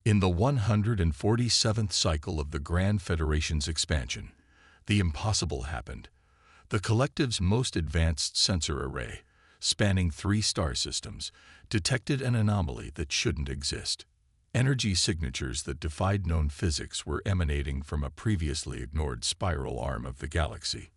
In the 147th cycle of the Grand Federation's expansion, the impossible happened. The collective's most advanced sensor array, spanning 3 star systems, detected an anomaly that shouldn't exist. Energy signatures that defied known physics were emanating from a previously ignored spiral arm of the galaxy.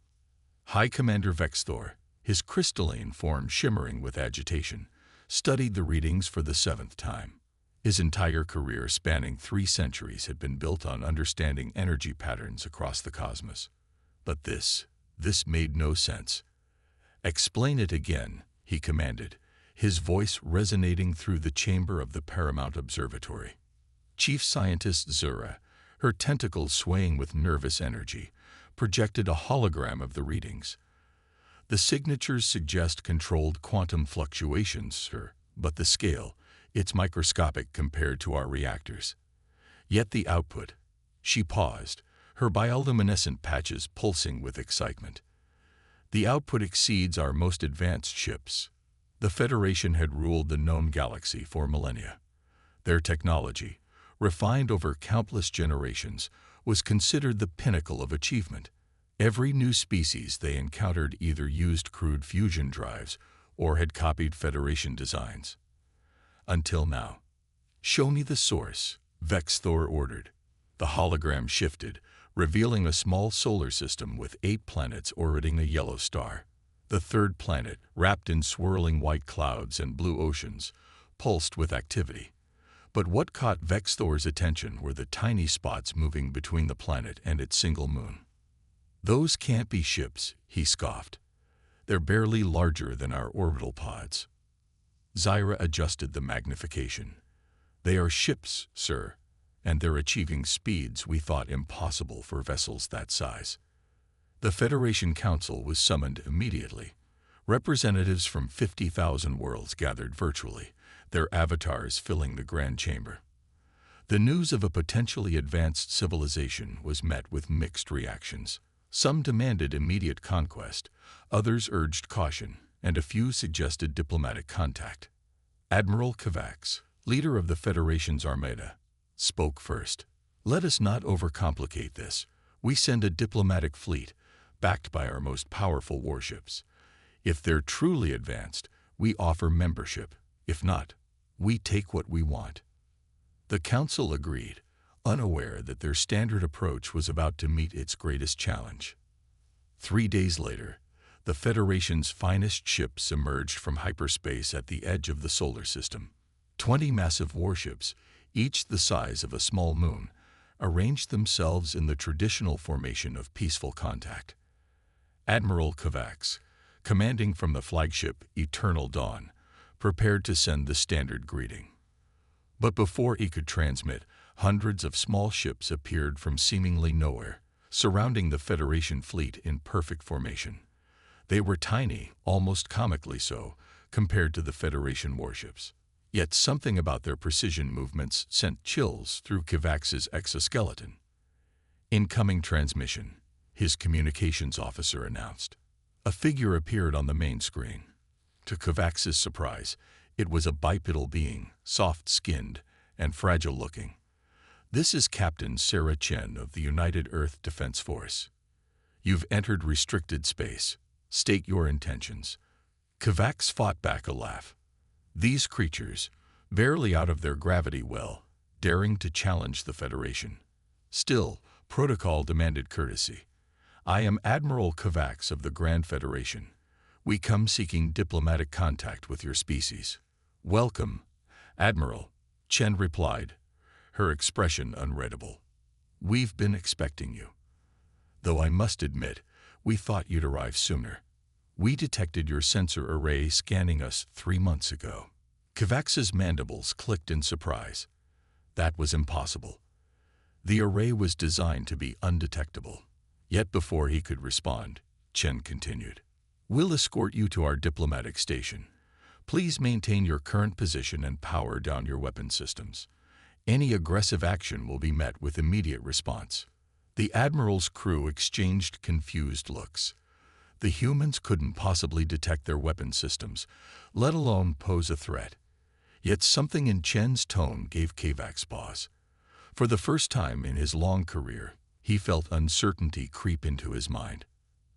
High Commander Vexthor, his crystalline form shimmering with agitation, studied the readings for the 7th time. His entire career spanning 3 centuries had been built on understanding energy patterns across the cosmos. But this made no sense. "Explain it again," he commanded, his voice resonating through the chamber of the Paramount Observatory. Chief Scientist Zura, her tentacles swaying with nervous energy, projected a hologram of the readings. "The signatures suggest controlled quantum fluctuations, sir, but the scale, it's microscopic compared to our reactors. Yet the output—" She paused, her bioluminescent patches pulsing with excitement. "The output exceeds our most advanced ships." The Federation had ruled the known galaxy for millennia. Their technology, refined over countless generations, was considered the pinnacle of achievement. Every new species they encountered either used crude fusion drives or had copied Federation designs. Until now. "Show me the source," Vexthor ordered. The hologram shifted, revealing a small solar system with 8 planets orbiting a yellow star. The 3rd planet, wrapped in swirling white clouds and blue oceans, pulsed with activity. But what caught Vexthor's attention were the tiny spots moving between the planet and its single moon. "Those can't be ships," he scoffed. "They're barely larger than our orbital pods." Zyra adjusted the magnification. "They are ships, sir, and they're achieving speeds we thought impossible for vessels that size." The Federation Council was summoned immediately. Representatives from 50,000 worlds gathered virtually, their avatars filling the grand chamber. The news of a potentially advanced civilization was met with mixed reactions. Some demanded immediate conquest, others urged caution, and a few suggested diplomatic contact. Admiral Kovacs, leader of the Federation's Armada, spoke first. "Let us not overcomplicate this. We send a diplomatic fleet, backed by our most powerful warships. If they're truly advanced, we offer membership. If not, we take what we want." The Council agreed, unaware that their standard approach was about to meet its greatest challenge. 3 days later, the Federation's finest ships emerged from hyperspace at the edge of the solar system. 20 massive warships, each the size of a small moon, arranged themselves in the traditional formation of peaceful contact. Admiral Kovacs, commanding from the flagship Eternal Dawn, prepared to send the standard greeting. But before he could transmit, hundreds of small ships appeared from seemingly nowhere, surrounding the Federation fleet in perfect formation. They were tiny, almost comically so, compared to the Federation warships. Yet something about their precision movements sent chills through Kovacs's exoskeleton. "Incoming transmission," his communications officer announced. A figure appeared on the main screen. To Kovacs's surprise, it was a bipedal being, soft-skinned and fragile-looking. "This is Captain Sarah Chen of the United Earth Defense Force. You've entered restricted space. State your intentions." Kovacs fought back a laugh. These creatures, barely out of their gravity well, daring to challenge the Federation. Still, protocol demanded courtesy. "I am Admiral Kovacs of the Grand Federation. We come seeking diplomatic contact with your species." "Welcome, Admiral," Chen replied, her expression unreadable. "We've been expecting you. Though I must admit, we thought you'd arrive sooner. We detected your sensor array scanning us 3 months ago." Kovacs's mandibles clicked in surprise. That was impossible. The array was designed to be undetectable. Yet before he could respond, Chen continued. "We'll escort you to our diplomatic station. Please maintain your current position and power down your weapon systems. Any aggressive action will be met with immediate response." The Admiral's crew exchanged confused looks. The humans couldn't possibly detect their weapon systems, let alone pose a threat. Yet something in Chen's tone gave Kovacs pause. For the first time in his long career, he felt uncertainty creep into his mind.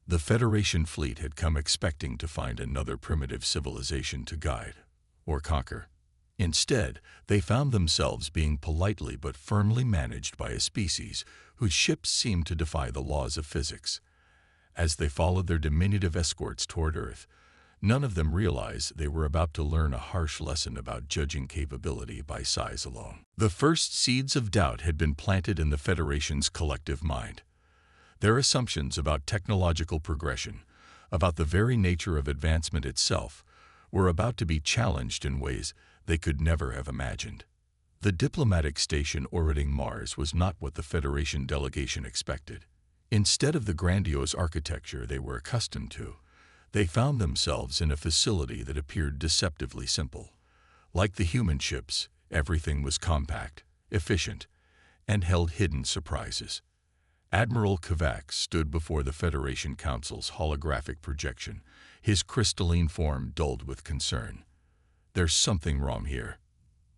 The Federation fleet had come expecting to find another primitive civilization to guide or conquer. Instead, they found themselves being politely but firmly managed by a species whose ships seemed to defy the laws of physics. As they followed their diminutive escorts toward Earth, none of them realized they were about to learn a harsh lesson about judging capability by size alone. The first seeds of doubt had been planted in the Federation's collective mind. Their assumptions about technological progression, about the very nature of advancement itself, were about to be challenged in ways they could never have imagined. The diplomatic station orbiting Mars was not what the Federation delegation expected. Instead of the grandiose architecture they were accustomed to, they found themselves in a facility that appeared deceptively simple. Like the human ships, everything was compact, efficient, and held hidden surprises. Admiral Kovacs stood before the Federation Council's holographic projection, his crystalline form dulled with concern. There's something wrong here.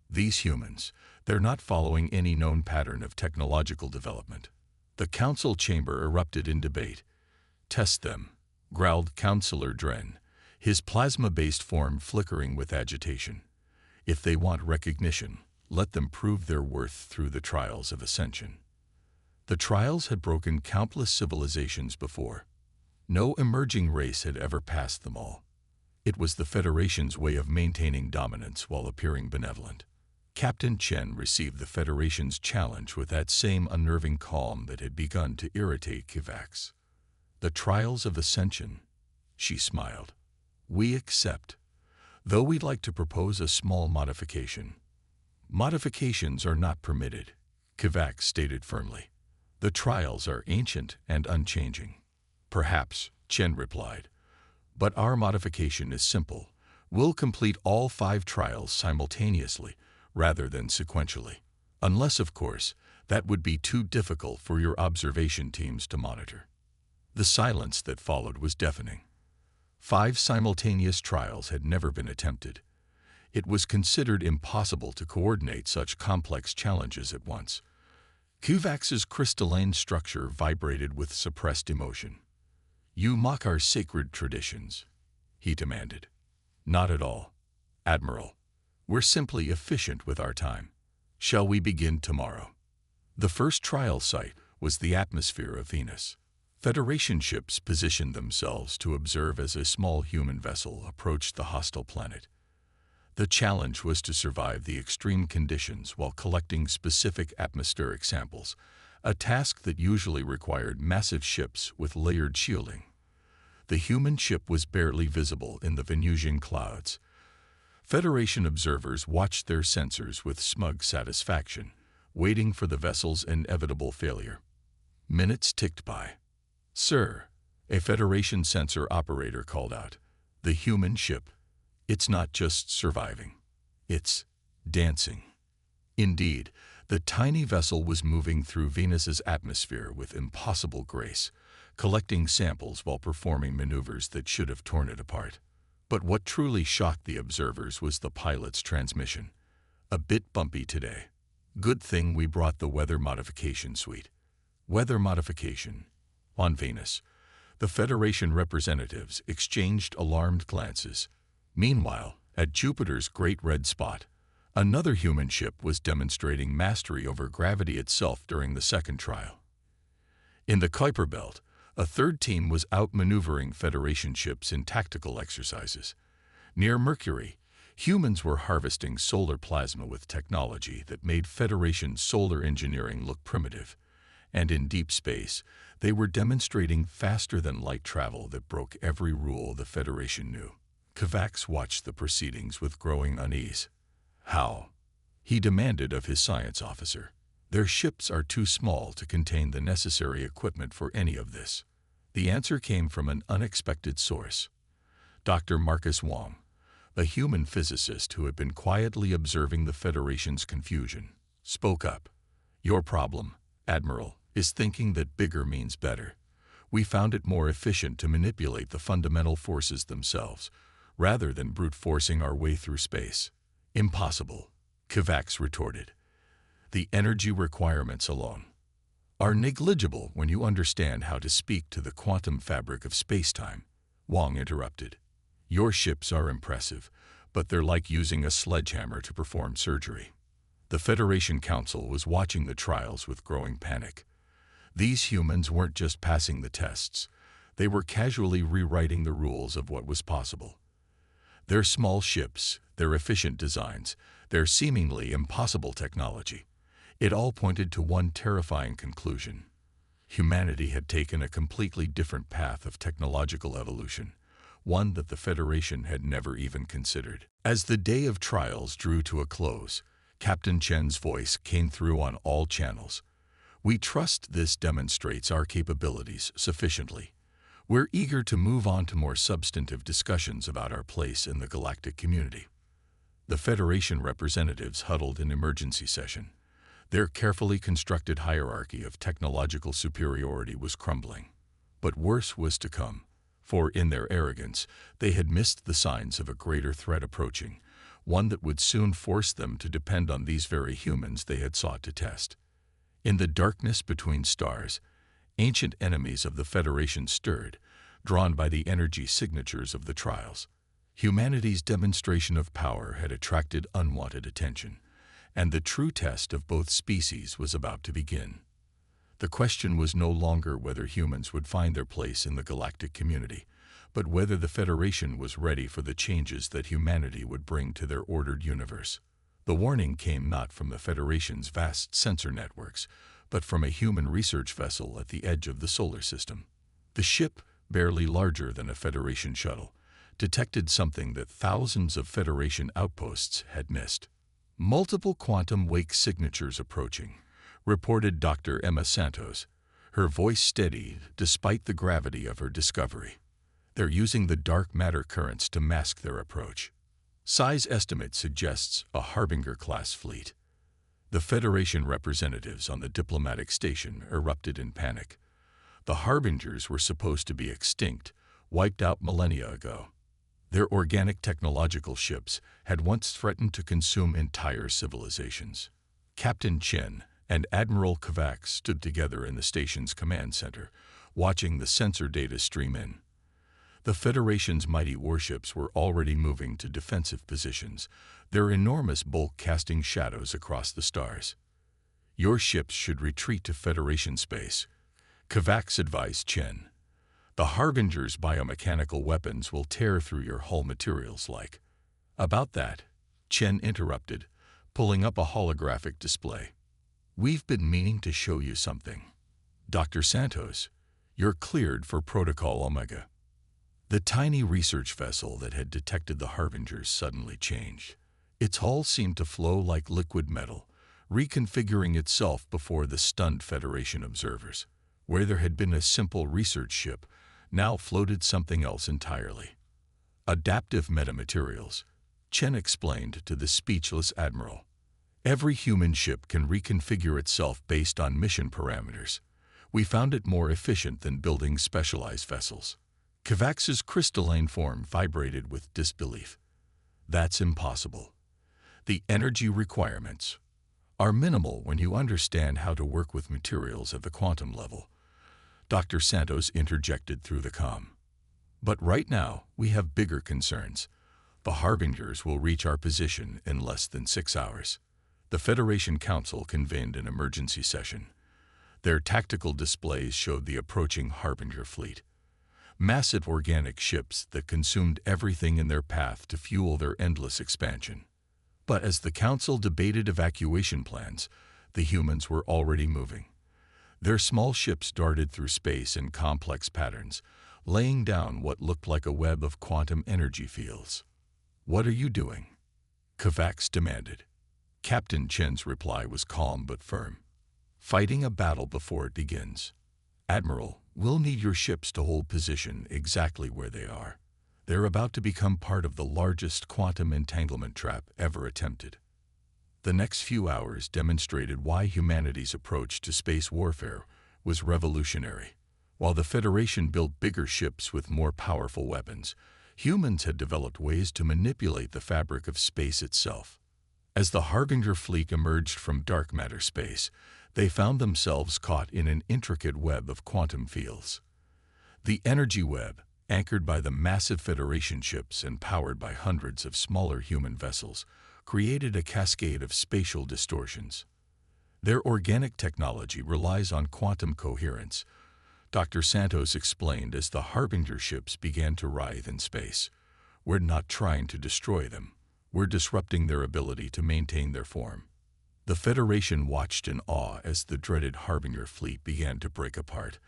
These humans, they're not following any known pattern of technological development. The council chamber erupted in debate. Test them, growled Councillor Dren, his plasma-based form flickering with agitation. If they want recognition, let them prove their worth through the trials of ascension. The trials had broken countless civilizations before. No emerging race had ever passed them all. It was the Federation's way of maintaining dominance while appearing benevolent. Captain Chen received the Federation's challenge with that same unnerving calm that had begun to irritate Kovacs. The trials of ascension, she smiled. We accept, though we'd like to propose a small modification. Modifications are not permitted, Kovacs stated firmly. The trials are ancient and unchanging. Perhaps, Chen replied, but our modification is simple. We'll complete all 5 trials simultaneously, rather than sequentially. Unless, of course, that would be too difficult for your observation teams to monitor. The silence that followed was deafening. 5 simultaneous trials had never been attempted. It was considered impossible to coordinate such complex challenges at once. Kovacs's crystalline structure vibrated with suppressed emotion. You mock our sacred traditions, he demanded. Not at all, Admiral. We're simply efficient with our time. Shall we begin tomorrow? The first trial site was the atmosphere of Venus. Federation ships positioned themselves to observe as a small human vessel approached the hostile planet. The challenge was to survive the extreme conditions while collecting specific atmospheric samples, a task that usually required massive ships with layered shielding. The human ship was barely visible in the Venusian clouds. Federation observers watched their sensors with smug satisfaction, waiting for the vessel's inevitable failure. Minutes ticked by. Sir, a Federation sensor operator called out. The human ship. It's not just surviving. It's dancing. Indeed, the tiny vessel was moving through Venus's atmosphere with impossible grace, collecting samples while performing maneuvers that should have torn it apart. But what truly shocked the observers was the pilot's transmission. A bit bumpy today. Good thing we brought the weather modification suite. Weather modification. On Venus, the Federation representatives exchanged alarmed glances. Meanwhile, at Jupiter's Great Red Spot, another human ship was demonstrating mastery over gravity itself during the second trial. In the Kuiper Belt, a third team was outmaneuvering Federation ships in tactical exercises. Near Mercury, humans were harvesting solar plasma with technology that made Federation solar engineering look primitive. And in deep space, they were demonstrating faster-than-light travel that broke every rule the Federation knew. Kovacs watched the proceedings with growing unease. How? He demanded of his science officer. Their ships are too small to contain the necessary equipment for any of this. The answer came from an unexpected source. Dr. Marcus Wong, a human physicist who had been quietly observing the Federation's confusion, spoke up. Your problem, Admiral, is thinking that bigger means better. We found it more efficient to manipulate the fundamental forces themselves, rather than brute forcing our way through space. Impossible, Kovacs retorted. The energy requirements alone are negligible when you understand how to speak to the quantum fabric of space-time. Wong interrupted. Your ships are impressive, but they're like using a sledgehammer to perform surgery. The Federation Council was watching the trials with growing panic. These humans weren't just passing the tests. They were casually rewriting the rules of what was possible. Their small ships, their efficient designs, their seemingly impossible technology, it all pointed to one terrifying conclusion. Humanity had taken a completely different path of technological evolution, one that the Federation had never even considered. As the day of trials drew to a close, Captain Chen's voice came through on all channels. We trust this demonstrates our capabilities sufficiently. We're eager to move on to more substantive discussions about our place in the galactic community. The Federation representatives huddled in emergency session. Their carefully constructed hierarchy of technological superiority was crumbling. But worse was to come, for in their arrogance, they had missed the signs of a greater threat approaching, one that would soon force them to depend on these very humans they had sought to test. In the darkness between stars, ancient enemies of the Federation stirred, drawn by the energy signatures of the trials. Humanity's demonstration of power had attracted unwanted attention, and the true test of both species was about to begin. The question was no longer whether humans would find their place in the galactic community, but whether the Federation was ready for the changes that humanity would bring to their ordered universe. The warning came not from the Federation's vast sensor networks, but from a human research vessel at the edge of the solar system. The ship, barely larger than a Federation shuttle, detected something that thousands of Federation outposts had missed. Multiple quantum wake signatures approaching, reported Dr. Emma Santos, her voice steady despite the gravity of her discovery. They're using the dark matter currents to mask their approach. Size estimate suggests a Harbinger-class fleet. The Federation representatives on the diplomatic station erupted in panic. The Harbingers were supposed to be extinct, wiped out millennia ago. Their organic technological ships had once threatened to consume entire civilizations. Captain Chen and Admiral Kovacs stood together in the station's command center, watching the sensor data stream in. The Federation's mighty warships were already moving to defensive positions, their enormous bulk casting shadows across the stars. Your ships should retreat to Federation space, Kovacs advised Chen. The Harbinger's biomechanical weapons will tear through your hull materials like. About that, Chen interrupted, pulling up a holographic display. We've been meaning to show you something. Dr. Santos, you're cleared for Protocol Omega. The tiny research vessel that had detected the Harbingers suddenly changed. Its hull seemed to flow like liquid metal, reconfiguring itself before the stunned Federation observers. Where there had been a simple research ship, now floated something else entirely. Adaptive metamaterials, Chen explained to the speechless admiral. Every human ship can reconfigure itself based on mission parameters. We found it more efficient than building specialized vessels. Kovacs's crystalline form vibrated with disbelief. That's impossible. The energy requirements are minimal when you understand how to work with materials at the quantum level. Dr. Santos interjected through the comm. But right now, we have bigger concerns. The Harbingers will reach our position in less than 6 hours. The Federation Council convened an emergency session. Their tactical displays showed the approaching Harbinger fleet. Massive organic ships that consumed everything in their path to fuel their endless expansion. But as the Council debated evacuation plans, the humans were already moving. Their small ships darted through space in complex patterns, laying down what looked like a web of quantum energy fields. What are you doing? Kovacs demanded. Captain Chen's reply was calm but firm. Fighting a battle before it begins. Admiral, we'll need your ships to hold position exactly where they are. They're about to become part of the largest quantum entanglement trap ever attempted. The next few hours demonstrated why humanity's approach to space warfare was revolutionary. While the Federation built bigger ships with more powerful weapons, humans had developed ways to manipulate the fabric of space itself. As the Harbinger fleet emerged from dark matter space, they found themselves caught in an intricate web of quantum fields. The energy web, anchored by the massive Federation ships and powered by hundreds of smaller human vessels, created a cascade of spatial distortions. Their organic technology relies on quantum coherence, Dr. Santos explained as the Harbinger ships began to writhe in space. We're not trying to destroy them. We're disrupting their ability to maintain their form. The Federation watched in awe as the dreaded Harbinger fleet began to break apart,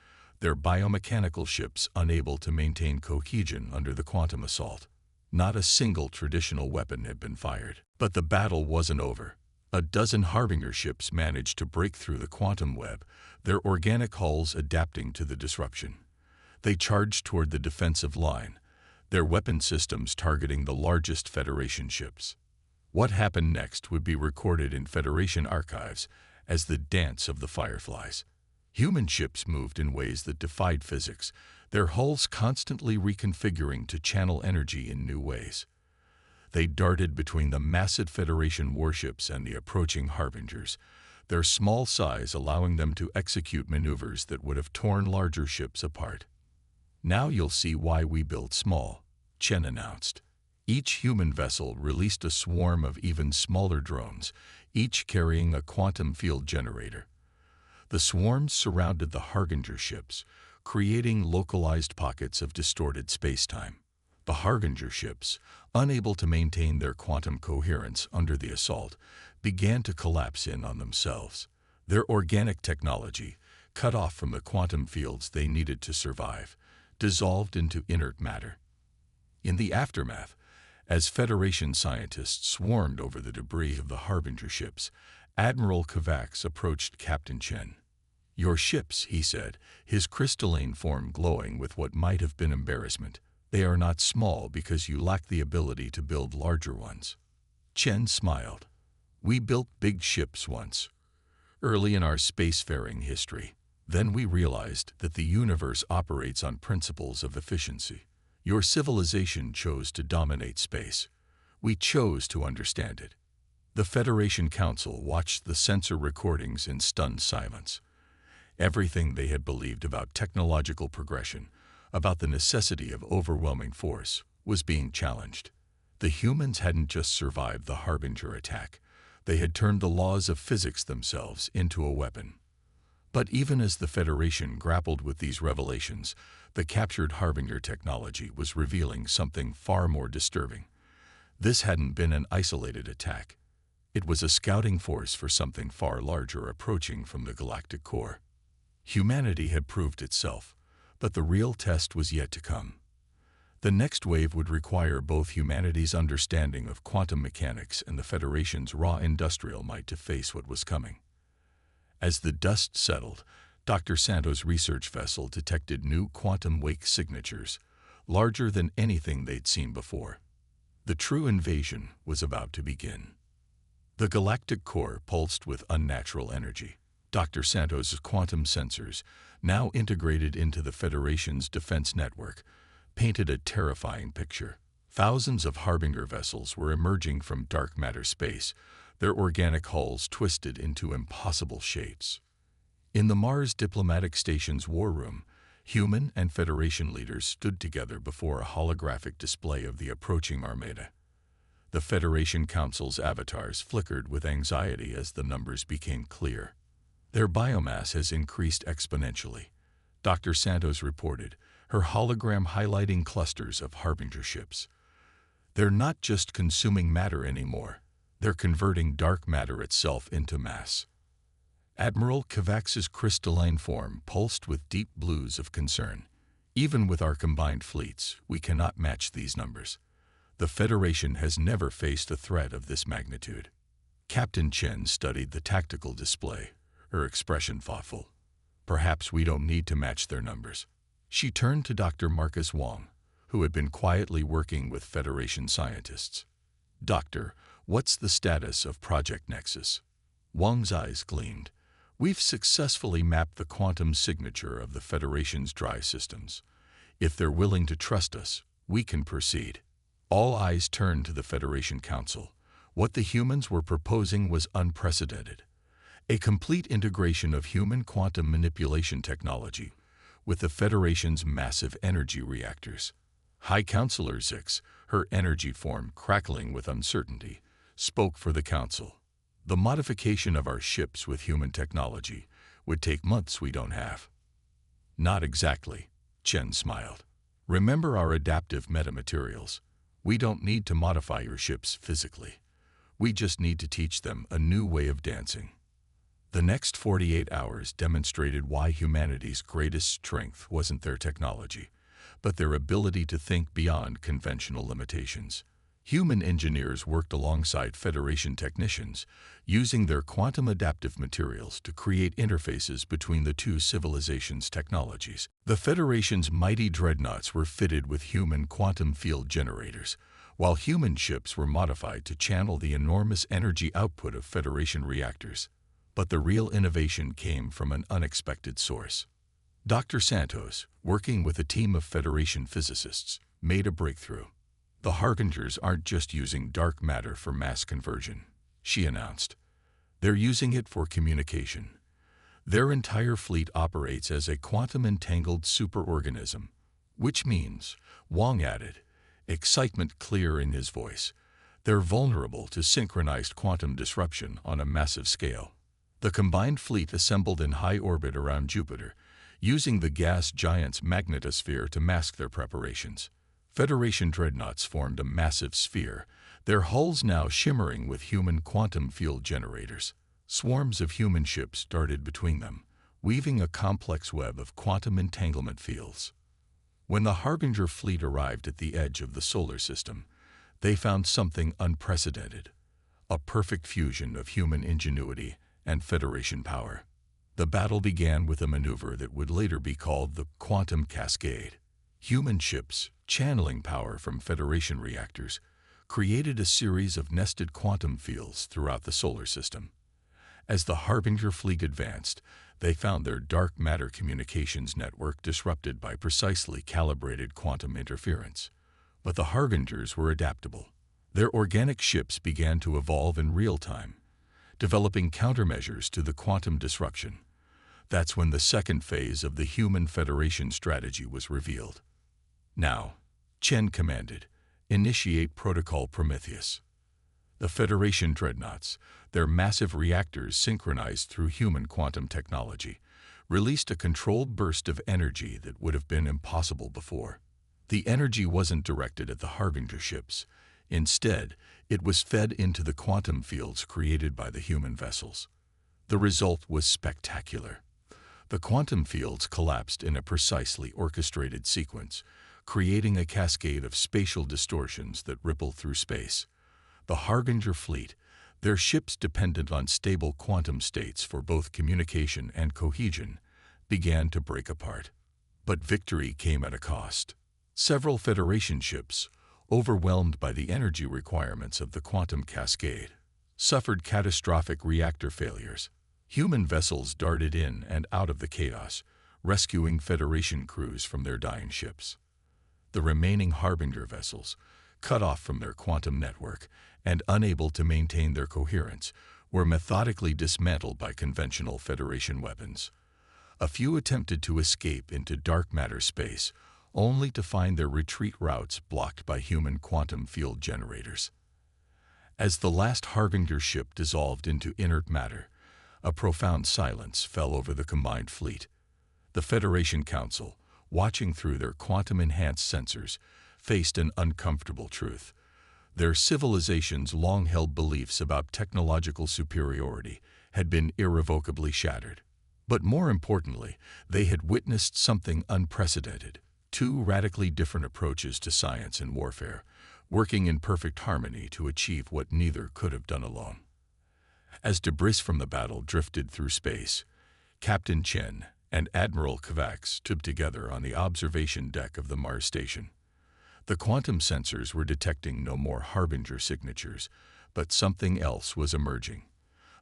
their biomechanical ships unable to maintain cohesion under the quantum assault. Not a single traditional weapon had been fired. But the battle wasn't over. A dozen Harbinger ships managed to break through the quantum web, their organic hulls adapting to the disruption. They charged toward the defensive line, their weapon systems targeting the largest Federation ships. What happened next would be recorded in Federation archives as the dance of the fireflies. Human ships moved in ways that defied physics, their hulls constantly reconfiguring to channel energy in new ways. They darted between the massive Federation warships and the approaching Harbingers, their small size allowing them to execute maneuvers that would have torn larger ships apart. "Now you'll see why we build small," Chen announced. Each human vessel released a swarm of even smaller drones, each carrying a quantum field generator. The swarms surrounded the Harbinger ships, creating localized pockets of distorted space-time. The Harbinger ships, unable to maintain their quantum coherence under the assault, began to collapse in on themselves. Their organic technology, cut off from the quantum fields they needed to survive, dissolved into inert matter. In the aftermath, as Federation scientists swarmed over the debris of the Harbinger ships, Admiral Kovacs approached Captain Chen. "Your ships," he said, his crystalline form glowing with what might have been embarrassment. "They are not small because you lack the ability to build larger ones." Chen smiled. "We built big ships once, early in our spacefaring history. Then we realized that the universe operates on principles of efficiency. Your civilization chose to dominate space. We chose to understand it." The Federation Council watched the sensor recordings in stunned silence. Everything they had believed about technological progression, about the necessity of overwhelming force, was being challenged. The humans hadn't just survived the Harbinger attack. They had turned the laws of physics themselves into a weapon. But even as the Federation grappled with these revelations, the captured Harbinger technology was revealing something far more disturbing. This hadn't been an isolated attack. It was a scouting force for something far larger approaching from the galactic core. Humanity had proved itself, but the real test was yet to come. The next wave would require both humanity's understanding of quantum mechanics and the Federation's raw industrial might to face what was coming. As the dust settled, Dr. Santos' research vessel detected new quantum wake signatures, larger than anything they'd seen before. The true invasion was about to begin. The galactic core pulsed with unnatural energy. Dr. Santos' quantum sensors, now integrated into the Federation's defense network, painted a terrifying picture. Thousands of Harbinger vessels were emerging from dark matter space, their organic hulls twisted into impossible shapes. In the Mars Diplomatic Station's war room, human and Federation leaders stood together before a holographic display of the approaching armada. The Federation Council's avatars flickered with anxiety as the numbers became clear. "Their biomass has increased exponentially," Dr. Santos reported, her hologram highlighting clusters of Harbinger ships. "They're not just consuming matter anymore. They're converting dark matter itself into mass." Admiral Kovacs' crystalline form pulsed with deep blues of concern. "Even with our combined fleets, we cannot match these numbers. The Federation has never faced a threat of this magnitude." Captain Chen studied the tactical display, her expression thoughtful. "Perhaps we don't need to match their numbers." She turned to Dr. Marcus Wong, who had been quietly working with Federation scientists. "Doctor, what's the status of Project Nexus?" Wong's eyes gleamed. "We've successfully mapped the quantum signature of the Federation's drive systems. If they're willing to trust us, we can proceed." All eyes turned to the Federation Council. What the humans were proposing was unprecedented. A complete integration of human quantum manipulation technology with the Federation's massive energy reactors. High Counselor Zix, her energy form crackling with uncertainty, spoke for the Council. The modification of our ships with human technology would take months we don't have. Not exactly, Chen smiled. Remember our adaptive metamaterials. We don't need to modify your ships physically. We just need to teach them a new way of dancing. The next 48 hours demonstrated why humanity's greatest strength wasn't their technology, but their ability to think beyond conventional limitations. Human engineers worked alongside Federation technicians, using their quantum adaptive materials to create interfaces between the two civilizations' technologies. The Federation's mighty dreadnoughts were fitted with human quantum field generators, while human ships were modified to channel the enormous energy output of Federation reactors. But the real innovation came from an unexpected source. Dr. Santos, working with a team of Federation physicists, made a breakthrough. The Harbingers aren't just using dark matter for mass conversion, she announced. They're using it for communication. Their entire fleet operates as a quantum-entangled superorganism, which means, Wong added, excitement clear in his voice, they're vulnerable to synchronized quantum disruption on a massive scale. The combined fleet assembled in high orbit around Jupiter, using the gas giant's magnetosphere to mask their preparations. Federation dreadnoughts formed a massive sphere, their hulls now shimmering with human quantum field generators. Swarms of human ships darted between them, weaving a complex web of quantum entanglement fields. When the Harbinger fleet arrived at the edge of the solar system, they found something unprecedented, a perfect fusion of human ingenuity and Federation power. The battle began with a maneuver that would later be called the Quantum Cascade. Human ships, channeling power from Federation reactors, created a series of nested quantum fields throughout the solar system. As the Harbinger fleet advanced, they found their dark matter communications network disrupted by precisely calibrated quantum interference. But the Harbingers were adaptable. Their organic ships began to evolve in real time, developing countermeasures to the quantum disruption. That's when the second phase of the Human Federation strategy was revealed. Now, Chen commanded, initiate Protocol Prometheus. The Federation dreadnoughts, their massive reactors synchronized through human quantum technology, released a controlled burst of energy that would have been impossible before. The energy wasn't directed at the Harbinger ships. Instead, it was fed into the quantum fields created by the human vessels. The result was spectacular. The quantum fields collapsed in a precisely orchestrated sequence, creating a cascade of spatial distortions that rippled through space. The Harbinger fleet, their ships dependent on stable quantum states for both communication and cohesion, began to break apart. But victory came at a cost. Several Federation ships, overwhelmed by the energy requirements of the quantum cascade, suffered catastrophic reactor failures. Human vessels darted in and out of the chaos, rescuing Federation crews from their dying ships. The remaining Harbinger vessels, cut off from their quantum network and unable to maintain their coherence, were methodically dismantled by conventional Federation weapons. A few attempted to escape into dark matter space, only to find their retreat routes blocked by human quantum field generators. As the last Harbinger ship dissolved into inert matter, a profound silence fell over the combined fleet. The Federation Council, watching through their quantum-enhanced sensors, faced an uncomfortable truth. Their civilization's long-held beliefs about technological superiority had been irrevocably shattered. But more importantly, they had witnessed something unprecedented. Two radically different approaches to science and warfare, working in perfect harmony to achieve what neither could have done alone. As debris from the battle drifted through space, Captain Chen and Admiral Kovacs stood together on the observation deck of the Mars station. The quantum sensors were detecting no more Harbinger signatures, but something else was emerging,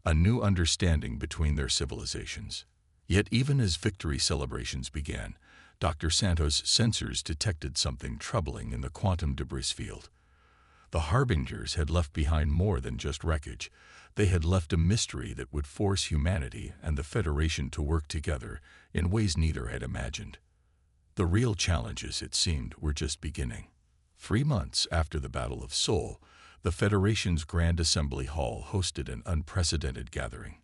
a new understanding between their civilizations. Yet even as victory celebrations began, Dr. Santos' sensors detected something troubling in the quantum debris field. The Harbingers had left behind more than just wreckage. They had left a mystery that would force humanity and the Federation to work together in ways neither had imagined. The real challenges, it seemed, were just beginning. 3 months after the Battle of Seoul, the Federation's Grand Assembly Hall hosted an unprecedented gathering.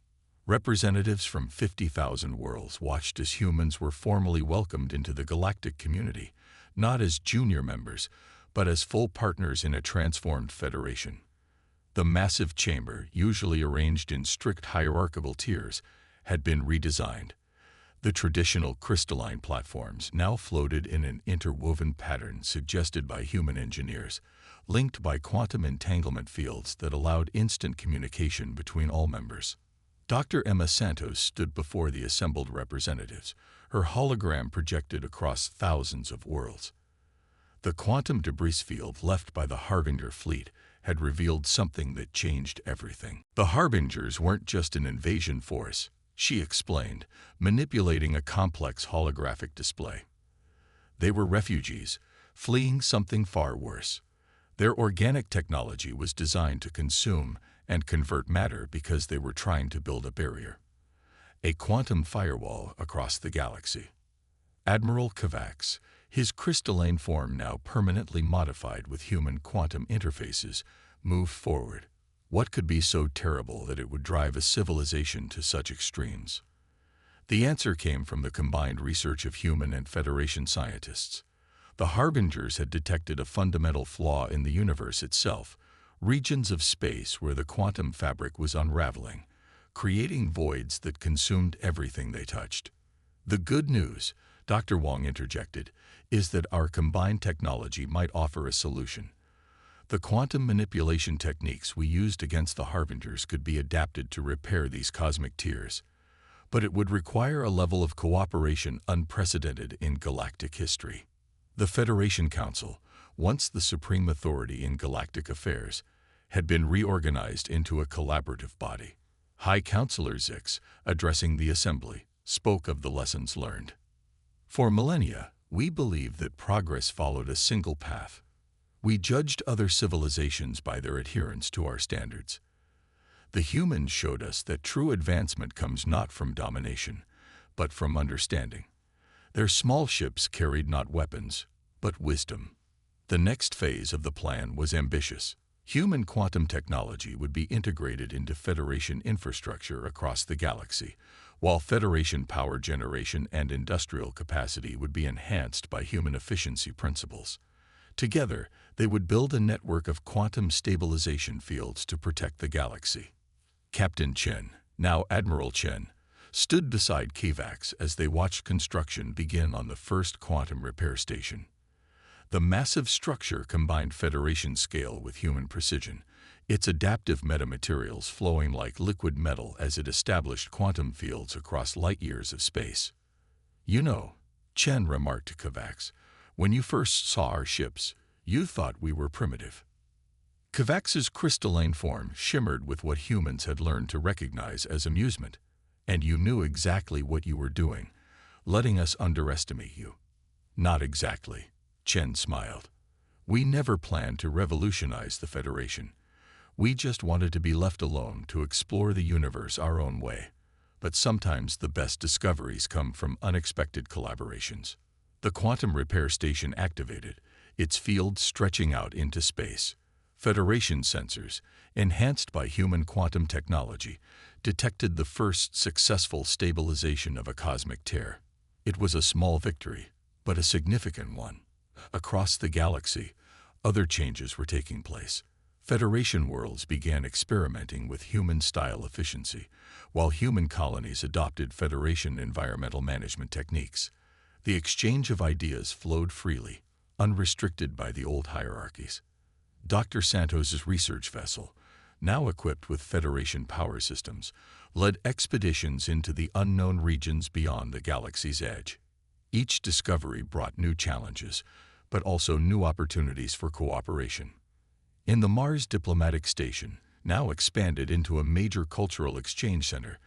Representatives from 50,000 worlds watched as humans were formally welcomed into the galactic community, not as junior members, but as full partners in a transformed federation. The massive chamber, usually arranged in strict hierarchical tiers, had been redesigned. The traditional crystalline platforms now floated in an interwoven pattern suggested by human engineers, linked by quantum entanglement fields that allowed instant communication between all members. Dr. Emma Santos stood before the assembled representatives, her hologram projected across thousands of worlds. The quantum debris field left by the Harbinger fleet had revealed something that changed everything. The Harbingers weren't just an invasion force, she explained, manipulating a complex holographic display. They were refugees, fleeing something far worse. Their organic technology was designed to consume and convert matter because they were trying to build a barrier, a quantum firewall across the galaxy. Admiral Kovacs, his crystalline form now permanently modified with human quantum interfaces, moved forward. What could be so terrible that it would drive a civilization to such extremes? The answer came from the combined research of human and Federation scientists. The Harbingers had detected a fundamental flaw in the universe itself, regions of space where the quantum fabric was unraveling, creating voids that consumed everything they touched. The good news, Dr. Wong interjected, is that our combined technology might offer a solution. The quantum manipulation techniques we used against the Harbingers could be adapted to repair these cosmic tears, but it would require a level of cooperation unprecedented in galactic history. The Federation Council, once the supreme authority in galactic affairs, had been reorganized into a collaborative body. High Counselor Zix, addressing the assembly, spoke of the lessons learned. For millennia, we believed that progress followed a single path. We judged other civilizations by their adherence to our standards. The humans showed us that true advancement comes not from domination, but from understanding. Their small ships carried not weapons, but wisdom. The next phase of the plan was ambitious. Human quantum technology would be integrated into Federation infrastructure across the galaxy, while Federation power generation and industrial capacity would be enhanced by human efficiency principles. Together, they would build a network of quantum stabilization fields to protect the galaxy. Captain Chen, now Admiral Chen, stood beside Kovacs as they watched construction begin on the first quantum repair station. The massive structure combined Federation scale with human precision, its adaptive metamaterials flowing like liquid metal as it established quantum fields across light years of space. "You know," Chen remarked to Kovacs, "when you first saw our ships, you thought we were primitive." Kovacs's crystalline form shimmered with what humans had learned to recognize as amusement. "And you knew exactly what you were doing, letting us underestimate you." "Not exactly," Chen smiled. "We never planned to revolutionize the Federation. We just wanted to be left alone to explore the universe our own way. But sometimes the best discoveries come from unexpected collaborations." The quantum repair station activated, its field stretching out into space. Federation sensors, enhanced by human quantum technology, detected the first successful stabilization of a cosmic tear. It was a small victory, but a significant one. Across the galaxy, other changes were taking place. Federation worlds began experimenting with human-style efficiency, while human colonies adopted Federation environmental management techniques. The exchange of ideas flowed freely, unrestricted by the old hierarchies. Dr. Santos's research vessel, now equipped with Federation power systems, led expeditions into the unknown regions beyond the galaxy's edge. Each discovery brought new challenges, but also new opportunities for cooperation. In the Mars Diplomatic Station, now expanded into a major cultural exchange center,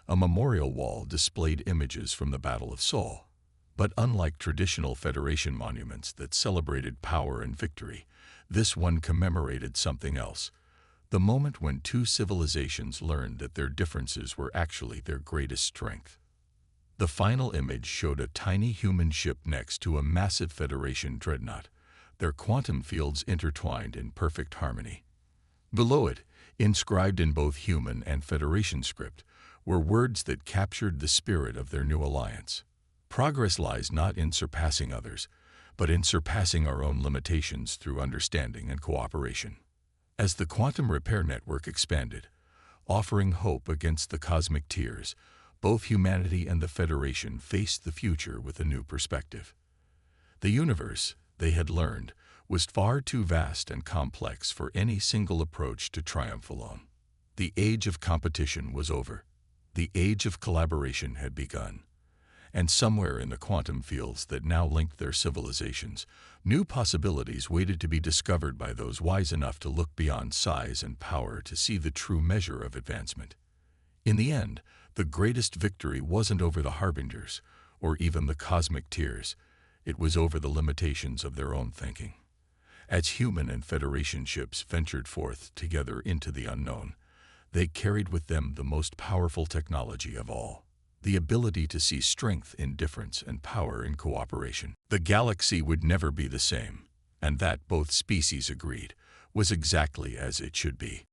a memorial wall displayed images from the Battle of Seoul. But unlike traditional Federation monuments that celebrated power and victory, This one commemorated something else. The moment when two civilizations learned that their differences were actually their greatest strength. The final image showed a tiny human ship next to a massive Federation dreadnought, their quantum fields intertwined in perfect harmony. Below it, inscribed in both human and Federation script, were words that captured the spirit of their new alliance. Progress lies not in surpassing others, but in surpassing our own limitations through understanding and cooperation. As the quantum repair network expanded, offering hope against the cosmic tears, both humanity and the Federation faced the future with a new perspective. The universe, they had learned, was far too vast and complex for any single approach to triumph alone. The age of competition was over. The age of collaboration had begun. And somewhere in the quantum fields that now linked their civilizations, new possibilities waited to be discovered by those wise enough to look beyond size and power to see the true measure of advancement. In the end, the greatest victory wasn't over the harbingers, or even the cosmic tears. It was over the limitations of their own thinking. As human and Federation ships ventured forth together into the unknown, they carried with them the most powerful technology of all. The ability to see strength in difference and power in cooperation. The galaxy would never be the same, and that both species agreed was exactly as it should be.